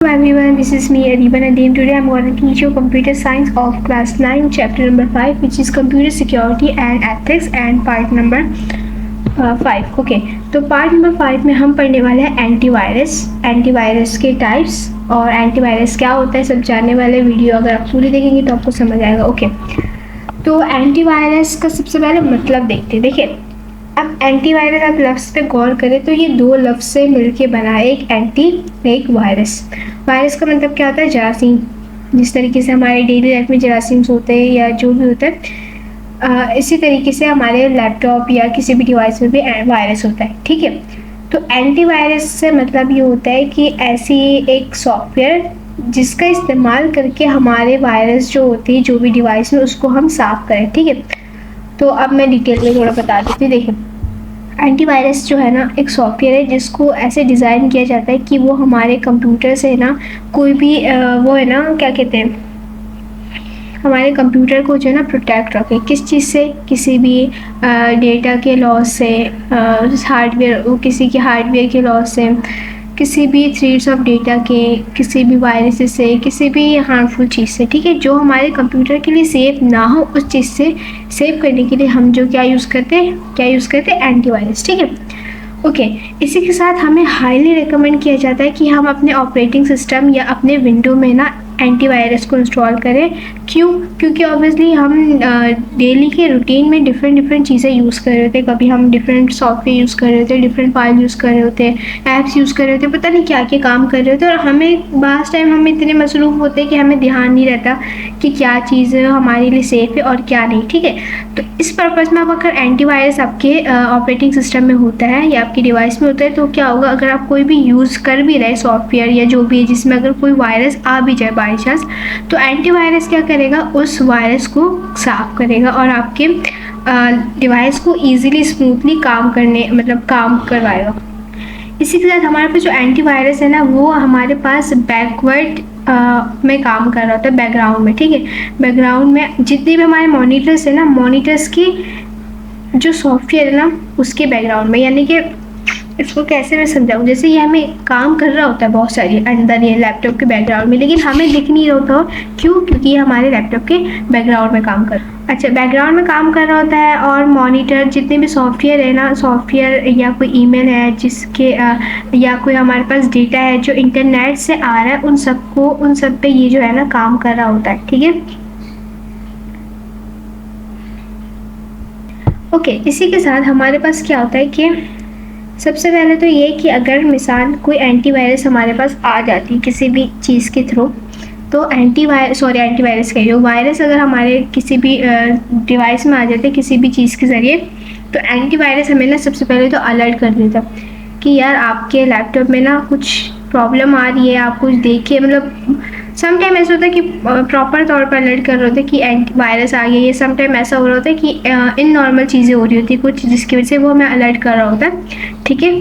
Hello everyone, this is me Ariba Nadeem. Today I'm going to teach you computer science of class 9 chapter number 5 which is computer security and ethics and part number 5. Okay तो part number 5 में हम पढ़ने वाले हैं antivirus के types और antivirus क्या होता है सब जानने वाले। वीडियो अगर आप पूरी देखेंगे तो आपको समझ आएगा। ओके तो एंटीवायरस का सबसे पहले मतलब देखते हैं। देखिए अब एंटीवायरस आप लफ्ज़ पे गौर करें तो ये दो लफ्ज़ से मिलके बना है, एक एंटी एक वायरस। वायरस का मतलब क्या होता है? जरासीम। जिस तरीके से हमारे डेली लाइफ में जरासीम्स होते हैं या जो भी होता है इसी तरीके से हमारे लैपटॉप या किसी भी डिवाइस में भी वायरस होता है। ठीक है, तो एंटीवायरस से मतलब ये होता है कि ऐसी एक सॉफ्टवेयर जिसका इस्तेमाल करके हमारे वायरस जो होती है जो भी डिवाइस में उसको हम साफ़ करें। ठीक है, तो अब मैं डिटेल में थोड़ा बता देती हूँ। देखिए एंटीवायरस जो है ना एक सॉफ्टवेयर है जिसको ऐसे डिज़ाइन किया जाता है कि वो हमारे कंप्यूटर से ना कोई भी वो है ना क्या कहते हैं, हमारे कंप्यूटर को जो है ना प्रोटेक्ट रखे। किस चीज़ से? किसी भी डेटा के लॉस से, हार्डवेयर किसी के हार्डवेयर के लॉस से, किसी भी थ्रेड्स ऑफ डेटा के, किसी भी वायरस से, किसी भी हार्मफुल चीज़ से। ठीक है, जो हमारे कंप्यूटर के लिए सेफ़ ना हो उस चीज़ से सेव करने के लिए हम जो क्या यूज़ करते हैं एंटीवायरस। ठीक है, ओके इसी के साथ हमें हाईली रिकमेंड किया जाता है कि हम अपने ऑपरेटिंग सिस्टम या अपने विंडो में ना एंटीवायरस को इंस्टॉल करें। क्यों? क्योंकि ऑब्वियसली हम डेली के रूटीन में डिफरेंट चीज़ें यूज़ कर रहे होते हैं। कभी हम डिफरेंट सॉफ्टवेयर यूज़ कर रहे होते हैं, डिफरेंट फाइल यूज़ कर रहे होते हैं, ऐप्स यूज़ कर रहे होते हैं, पता नहीं क्या क्या काम कर रहे होते हैं और हमें बास टाइम हम इतने मसरूफ़ होते हैं कि हमें ध्यान नहीं रहता कि क्या चीज़ हमारे लिए सेफ़ है और क्या नहीं। ठीक है, तो इस पर्पज़ में अब अगर एंटीवायरस आपके ऑपरेटिंग सिस्टम में होता है या आपकी डिवाइस में होता है तो क्या होगा, अगर आप कोई भी यूज़ कर भी रहे सॉफ्टवेयर या जो भी है जिसमें अगर कोई वायरस आ भी जाए बाई चांस, तो एंटीवायरस क्या करेगा, उस वायरस को साफ करेगा और आपके डिवाइस को इजीली स्मूथली काम करवाएगा। इसी के साथ हमारे पास जो एंटीवायरस है ना वो हमारे पास बैकवर्ड में काम कर रहा होता है, बैकग्राउंड में। ठीक है, बैकग्राउंड में जितने भी हमारे मॉनिटर्स है ना, मॉनिटर्स की जो सॉफ्टवेयर है ना उसके बैकग्राउंड में, यानी कि इसको कैसे मैं समझाऊँ, जैसे ये हमें काम कर रहा होता है बहुत सारी अंदर ये लैपटॉप के बैकग्राउंड में, लेकिन हमें दिख नहीं रहा होता। क्यों? क्योंकि ये हमारे लैपटॉप के बैकग्राउंड में काम बैकग्राउंड में काम कर रहा होता है। और मॉनिटर जितने भी सॉफ्टवेयर है ना, सॉफ्टवेयर या कोई ईमेल है जिसके या कोई हमारे पास डेटा है जो इंटरनेट से आ रहा है, उन सब पे ये जो है ना काम कर रहा होता है। ठीक है, ओके इसी के साथ हमारे पास क्या होता है कि सबसे पहले तो ये कि अगर मिसाल कोई एंटीवायरस हमारे पास आ जाती है किसी भी चीज़ के थ्रू, तो एंटीवायरस का जो वायरस अगर हमारे किसी भी डिवाइस में आ जाते हैं किसी भी चीज़ के ज़रिए, तो एंटीवायरस हमें ना सबसे पहले तो अलर्ट कर देता कि यार आपके लैपटॉप में ना कुछ प्रॉब्लम आ रही है, आप कुछ देखिए। मतलब समटाइम ऐसा होता है कि प्रॉपर तौर पर अलर्ट कर रहे होते हैं कि एंटीवायरस आ गया। ये समटाइम ऐसा हो रहा होता है कि इन नॉर्मल चीज़ें हो रही होती है कुछ, जिसकी वजह से वो हमें अलर्ट कर रहा होता है। ठीक है,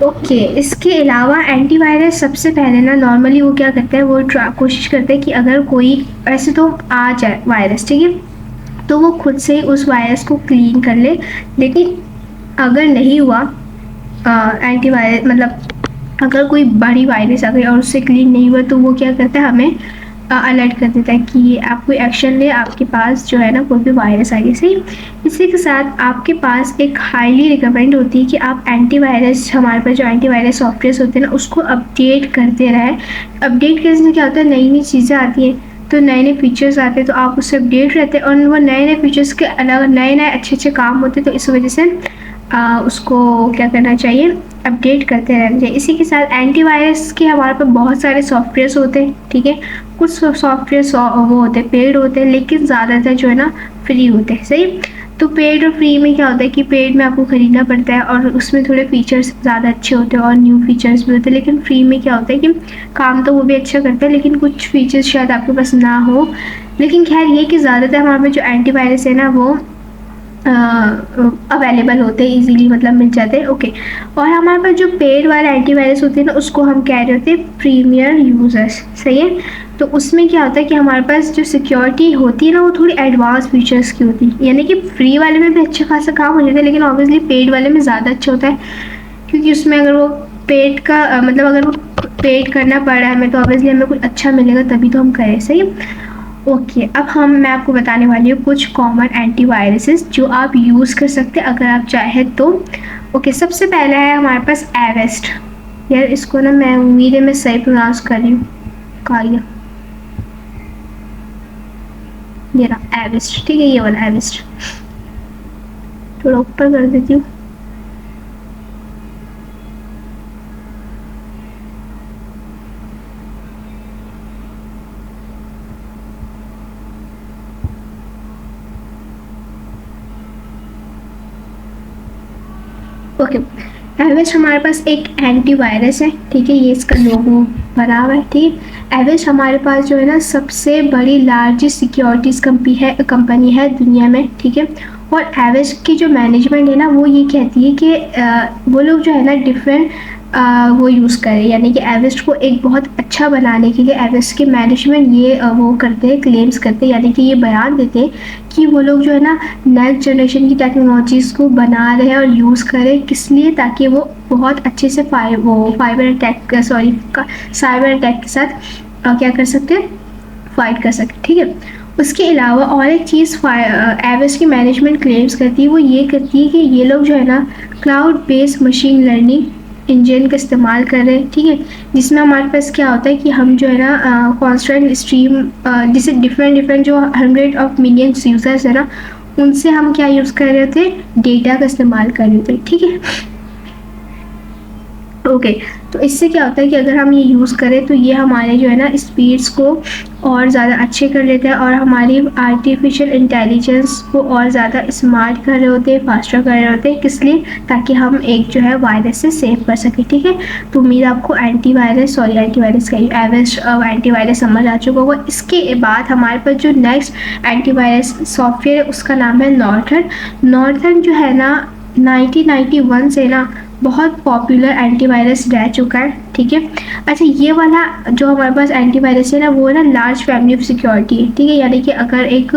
ओके इसके अलावा एंटीवायरस सबसे पहले ना नॉर्मली वो क्या करते हैं, वो कोशिश करते हैं कि अगर कोई ऐसे तो आ जाए वायरस, ठीक है, तो वो खुद से उस वायरस को क्लीन कर ले। लेकिन अगर नहीं हुआ एंटीवायरस, मतलब अगर कोई बड़ी वायरस आ गई और उससे क्लीन नहीं हुआ, तो वो क्या करता है, हमें अलर्ट कर देता है कि आप कोई एक्शन ले, आपके पास जो है ना कोई भी वायरस आ गई। सही, इसी के साथ आपके पास एक हाईली रिकमेंड होती है कि आप एंटीवायरस, हमारे पास जो एंटीवायरस सॉफ्टवेयर होते हैं ना उसको अपडेट करते रहें। अपडेट करने से क्या होता है, नई चीज़ें आती हैं तो नए फीचर्स आते हैं, तो आप उससे अपडेट रहते हैं और वो नए फीचर्स के अलग नए अच्छे काम होते हैं। तो इस वजह से उसको क्या करना चाहिए, अपडेट करते रहना चाहिए। इसी के साथ एंटीवायरस के हमारे पास बहुत सारे सॉफ्टवेयर्स होते हैं। ठीक है, कुछ सॉफ्टवेयर वो होते हैं पेड होते हैं, लेकिन ज़्यादातर जो है ना फ्री होते हैं। सही, तो पेड और फ्री में क्या होता है कि पेड में आपको ख़रीदना पड़ता है और उसमें थोड़े फीचर्स ज़्यादा अच्छे होते हैं और न्यू फीचर्स भी होते हैं। लेकिन फ्री में क्या होता है कि काम तो वो भी अच्छा करता है लेकिन कुछ फीचर्स शायद आपके पास ना हो। लेकिन खैर ये कि ज़्यादातर हमारे पास जो एंटीवायरस है ना वो अवेलेबल होते हैं, इजीली मतलब मिल जाते हैं। ओके, और हमारे पास जो पेड वाले एंटीवायरस होते हैं ना उसको हम कह रहे होते हैं प्रीमियर यूज़र्स। सही है, तो उसमें क्या होता है कि हमारे पास जो सिक्योरिटी होती है ना वो थोड़ी एडवांस फीचर्स की होती है। यानी कि फ्री वाले में भी अच्छा खासा काम हो जाता है लेकिन ऑब्वियसली पेड वाले में ज़्यादा अच्छा होता है, क्योंकि उसमें अगर वो पेड का मतलब अगर वो पेड करना पड़ रहा है हमें तो ऑब्वियसली हमें कुछ अच्छा मिलेगा तभी तो हम करें, सही। ओके, अब मैं आपको बताने वाली हूँ कुछ कॉमन एंटीवायरसेस जो आप यूज़ कर सकते हैं अगर आप चाहें तो। ओके, सबसे पहला है हमारे पास एवेस्ट। यार इसको ना मैं उम्मीद है मैं सही प्रोनाउंस कर रही हूँ, काया ये रहा एवेस्ट, ठीक है, ये वाला एवेस्ट। थोड़ा ऊपर कर देती हूँ। ओके, एवेस्ट हमारे पास एक एंटीवायरस है, ठीक है, ये इसका लोगो बना हुआ है, ठीक है। एवेस्ट हमारे पास जो है ना सबसे बड़ी लार्जेस्ट सिक्योरिटीज़ कंपनी है दुनिया में, ठीक है। और एवेस्ट की जो मैनेजमेंट है ना वो ये कहती है कि वो लोग जो है ना डिफरेंट वो यूज़ करें, यानी कि एवेस्ट को एक बहुत अच्छा बनाने के लिए एवेस्ट के मैनेजमेंट ये वो करते हैं, क्लेम्स करते हैं, यानी कि ये बयान देते हैं कि वो लोग जो है ना नेक्स्ट जनरेशन की टेक्नोलॉजीज़ को बना रहे हैं और यूज़ करें, किस लिए, ताकि वो बहुत अच्छे से साइबर अटैक के साथ क्या कर सकते हैं, फाइट कर सकते, ठीक है। उसके अलावा और एक चीज़ एवेस्ट की मैनेजमेंट क्लेम्स करती है, वो ये करती है कि ये लोग जो है ना cloud based machine learning engine का इस्तेमाल कर रहे हैं, ठीक है, जिसमें हमारे पास क्या होता है कि हम जो है ना कॉन्स्टेंट स्ट्रीम जिसे डिफरेंट जो 100 ऑफ मिलियंस यूज़र्स है ना उनसे हम क्या यूज़ कर रहे थे, डेटा का इस्तेमाल कर रहे थे, ठीक है। ओके, तो इससे क्या होता है कि अगर हम ये यूज़ करें तो ये हमारे जो है ना स्पीड्स को और ज़्यादा अच्छे कर देते हैं और हमारी आर्टिफिशियल इंटेलिजेंस को और ज़्यादा स्मार्ट कर रहे होते हैं, फास्टर कर रहे होते हैं, किस लिए, ताकि हम एक जो है वायरस से सेव कर सकें, ठीक है। तो उम्मीद आपको एंटीवायरस का एवेस्ट एंटीवायरस समझ आ चुका होगा। इसके बाद हमारे पास जो नेक्स्ट एंटीवायरस सॉफ्टवेयर है उसका नाम है नॉर्थर्न जो है ना 1991 से ना बहुत पॉपुलर एंटीवायरस रह चुका है, ठीक है। अच्छा, ये वाला जो हमारे पास एंटीवायरस है ना वो ना लार्ज फैमिली ऑफ सिक्योरिटी है, ठीक है, यानी कि अगर एक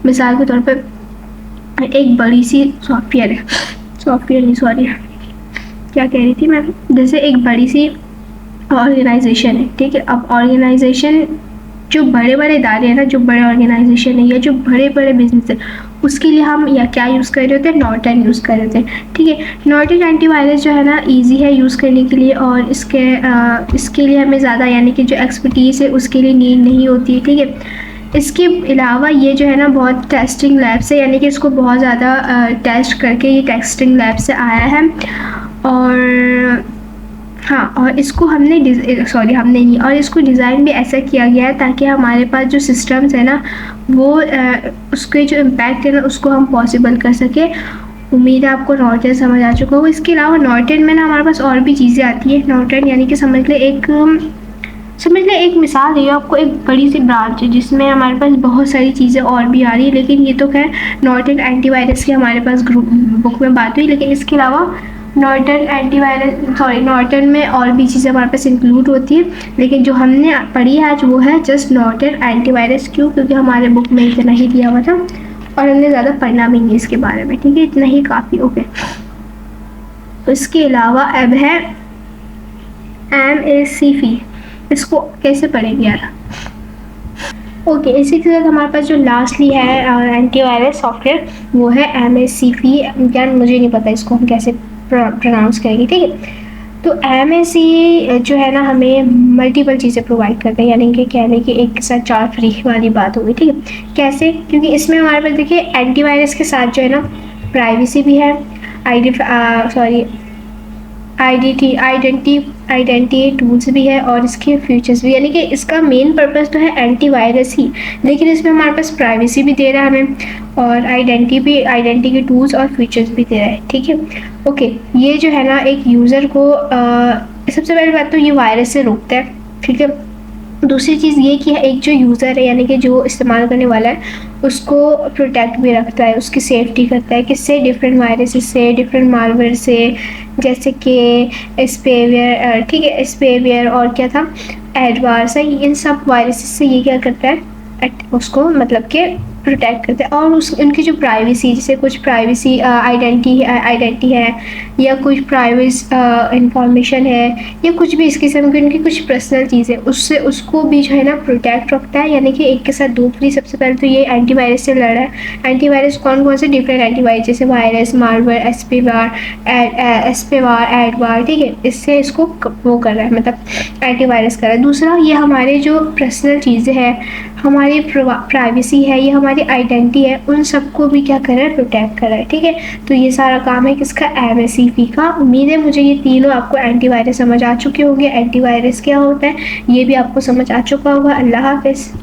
मिसाल के तौर पर एक बड़ी सी सॉफ्टवेयर नहीं, सॉरी क्या कह रही थी मैं, जैसे एक बड़ी सी ऑर्गेनाइजेशन है, ठीक है। अब ऑर्गेनाइजेशन जो बड़े बड़े इदारे हैं ना, जो बड़े ऑर्गेनाइजेशन है या जो बड़े बड़े बिजनेस है उसके लिए हम या क्या यूज़ कर रहे होते हैं, नॉर्टन यूज़ कर रहे होते हैं, ठीक है। नॉर्टन एंटीवायरस जो है ना इजी है यूज़ करने के लिए और इसके लिए हमें ज़्यादा यानी कि जो एक्सपर्टीज़ है उसके लिए नीड नहीं होती है, ठीक है। इसके अलावा ये जो है ना बहुत टेस्टिंग लैब से यानी कि इसको बहुत ज़्यादा टेस्ट करके ये टेस्टिंग लैब से आया है और हाँ, और इसको हमने नहीं, और इसको डिज़ाइन भी ऐसा किया गया है ताकि हमारे पास जो सिस्टम्स है ना वो उसके जो इम्पैक्ट है ना उसको हम पॉसिबल कर सके। उम्मीद है आपको नॉर्टन समझ आ चुका होगा। इसके अलावा नॉर्टन में ना हमारे पास और भी चीज़ें आती है। नॉर्टन यानी कि समझ ले एक मिसाल है, आपको एक बड़ी सी ब्रांच है जिसमें हमारे पास बहुत सारी चीज़ें और भी आ रही है, लेकिन ये तो खैर नॉर्टन एंटीवायरस की हमारे पास बुक में बात हुई, लेकिन इसके अलावा नॉर्टन में और भी चीज़ें हमारे पास इंक्लूड होती है, लेकिन जो हमने पढ़ी है आज वो है जस्ट नॉर्टन एंटीवायरस। क्यों? क्योंकि हमारे बुक में इतना ही दिया हुआ था और हमने ज़्यादा पढ़ना भी नहीं इसके बारे में, ठीक है, इतना ही काफ़ी। ओके, तो इसके अलावा अब है MACFI। इसको कैसे पढ़ेंगे यार? ओके, इसी के साथ हमारे पास जो लास्टली है एंटीवायरस सॉफ्टवेयर वो है MACFI। यार मुझे नहीं पता इसको हम कैसे प्रोनाउंस करेंगे, ठीक है। तो MACFI जो है ना हमें मल्टीपल चीज़ें प्रोवाइड करता है, यानी कि कहने की एक के साथ 4 फ्री वाली बात होगी, ठीक है। कैसे? क्योंकि इसमें हमारे पास देखिए एंटीवायरस के साथ जो है ना प्राइवेसी भी है, आइडेंटिटी टूल्स भी है और इसके फीचर्स भी, यानी कि इसका मेन पर्पस तो है एंटीवायरस ही, लेकिन इसमें हमारे पास प्राइवेसी भी दे रहा है हमें और आइडेंटिटी के टूल्स और फीचर्स भी दे रहा है, ठीक है। ओके, ये जो है ना एक यूज़र को सबसे पहली बात तो ये वायरस से रोकता है, ठीक है। दूसरी चीज़ ये कि एक जो यूज़र है यानी कि जो इस्तेमाल करने वाला है उसको प्रोटेक्ट भी रखता है, उसकी सेफ्टी करता है, किससे? डिफरेंट वायरसेस से, डिफरेंट मालवेयर से, जैसे कि स्पेवेयर, ठीक है, स्पेवेयर और क्या था, एडवार्स है, इन सब वायरसेस से ये क्या करता है उसको मतलब कि प्रोटेक्ट करता है। और उस उनकी जो प्राइवेसी, जैसे कुछ प्राइवेसी आइडेंटिटी है या कुछ प्राइवेट इंफॉर्मेशन है या कुछ भी इस किस्म की उनकी कुछ पर्सनल चीज़ है, उससे उसको भी जो है ना प्रोटेक्ट रखता है। यानी कि एक के साथ दो फ्री। सबसे पहले तो ये एंटीवायरस से लड़ रहा है। एंटीवायरस कौन कौन से? डिफरेंट एंटीवायरस, जैसे वायरस, मालवेयर, एस्पेवार, एडवार, ठीक है। इससे इसको वो कर रहा है, मतलब एंटीवायरस कर रहा है। दूसरा, ये हमारे जो पर्सनल चीज़ें हैं, हमारी प्राइवेसी है, ये हमारी आइडेंटिटी है, उन सबको भी क्या कर रहा है? प्रोटेक्ट कर रहा है, ठीक है। तो ये सारा काम है किसका? MSEP का। उम्मीद है मुझे ये तीनों आपको एंटीवायरस समझ आ चुके होंगे। एंटीवायरस क्या होता है ये भी आपको समझ आ चुका होगा। अल्लाह हाफिज़।